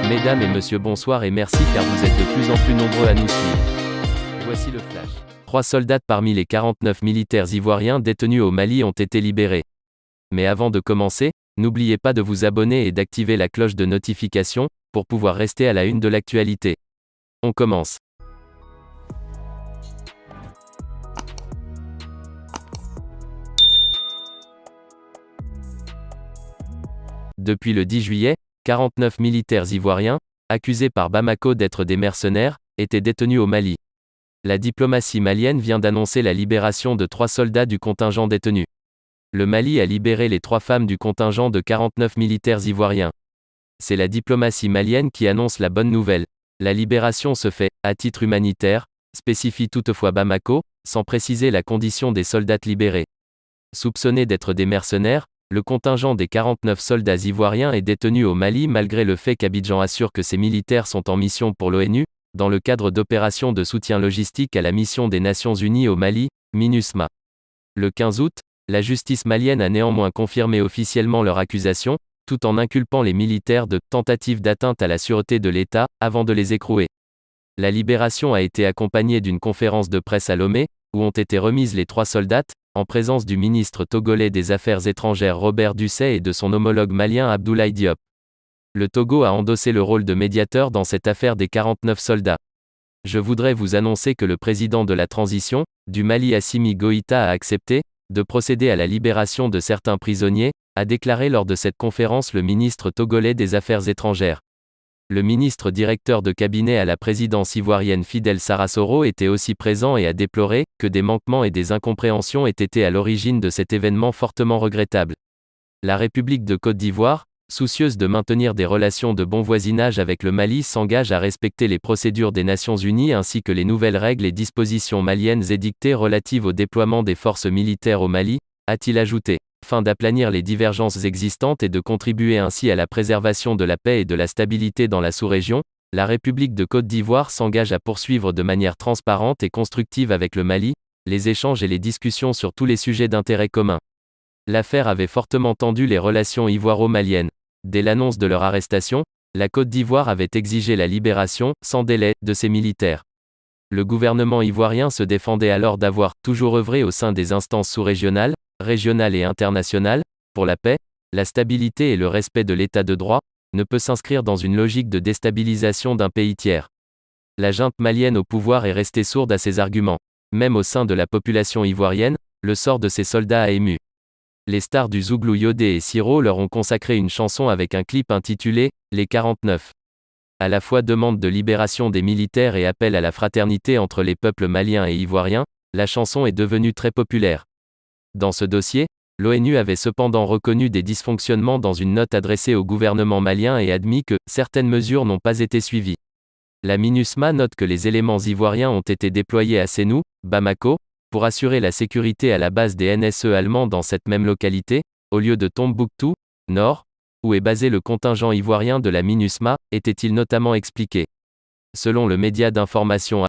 Mesdames et messieurs, bonsoir et merci car vous êtes de plus en plus nombreux à nous suivre. Voici le flash. 3 soldats parmi les 49 militaires ivoiriens détenus au Mali ont été libérés. Mais avant de commencer, n'oubliez pas de vous abonner et d'activer la cloche de notification, pour pouvoir rester à la une de l'actualité. On commence. Depuis le 10 juillet, 49 militaires ivoiriens, accusés par Bamako d'être des mercenaires, étaient détenus au Mali. La diplomatie malienne vient d'annoncer la libération de 3 soldats du contingent détenu. Le Mali a libéré les 3 femmes du contingent de 49 militaires ivoiriens. C'est la diplomatie malienne qui annonce la bonne nouvelle. La libération se fait, à titre humanitaire, spécifie toutefois Bamako, sans préciser la condition des soldats libérés. Soupçonnés d'être des mercenaires, le contingent des 49 soldats ivoiriens est détenu au Mali malgré le fait qu'Abidjan assure que ces militaires sont en mission pour l'ONU, dans le cadre d'opérations de soutien logistique à la mission des Nations Unies au Mali, MINUSMA. Le 15 août, la justice malienne a néanmoins confirmé officiellement leur accusation, tout en inculpant les militaires de tentative d'atteinte à la sûreté de l'État, avant de les écrouer. La libération a été accompagnée d'une conférence de presse à Lomé, où ont été remises les 3 soldats, en présence du ministre togolais des Affaires étrangères Robert Dussey et de son homologue malien Abdoulaye Diop. Le Togo a endossé le rôle de médiateur dans cette affaire des 49 soldats. Je voudrais vous annoncer que le président de la transition, du Mali Assimi Goïta a accepté, de procéder à la libération de certains prisonniers, a déclaré lors de cette conférence le ministre togolais des Affaires étrangères. Le ministre directeur de cabinet à la présidence ivoirienne Fidel Sarasoro était aussi présent et a déploré que des manquements et des incompréhensions aient été à l'origine de cet événement fortement regrettable. La République de Côte d'Ivoire, soucieuse de maintenir des relations de bon voisinage avec le Mali, s'engage à respecter les procédures des Nations Unies ainsi que les nouvelles règles et dispositions maliennes édictées relatives au déploiement des forces militaires au Mali, a-t-il ajouté, afin d'aplanir les divergences existantes et de contribuer ainsi à la préservation de la paix et de la stabilité dans la sous-région. La République de Côte d'Ivoire s'engage à poursuivre de manière transparente et constructive avec le Mali, les échanges et les discussions sur tous les sujets d'intérêt commun. L'affaire avait fortement tendu les relations ivoiro-maliennes. Dès l'annonce de leur arrestation, la Côte d'Ivoire avait exigé la libération, sans délai, de ses militaires. Le gouvernement ivoirien se défendait alors d'avoir toujours œuvré au sein des instances sous-régionales, régionales et internationales, pour la paix, la stabilité et le respect de l'état de droit, ne peut s'inscrire dans une logique de déstabilisation d'un pays tiers. La junte malienne au pouvoir est restée sourde à ces arguments. Même au sein de la population ivoirienne, le sort de ces soldats a ému. Les stars du Zouglou Yodé et Siro leur ont consacré une chanson avec un clip intitulé « Les 49 ». À la fois demande de libération des militaires et appel à la fraternité entre les peuples maliens et ivoiriens, la chanson est devenue très populaire. Dans ce dossier, l'ONU avait cependant reconnu des dysfonctionnements dans une note adressée au gouvernement malien et admis que certaines mesures n'ont pas été suivies. La MINUSMA note que les éléments ivoiriens ont été déployés à Sénou, Bamako, pour assurer la sécurité à la base des NSE allemands dans cette même localité, au lieu de Tombouctou, nord, où est basé le contingent ivoirien de la MINUSMA, était-il notamment expliqué. Selon le média d'information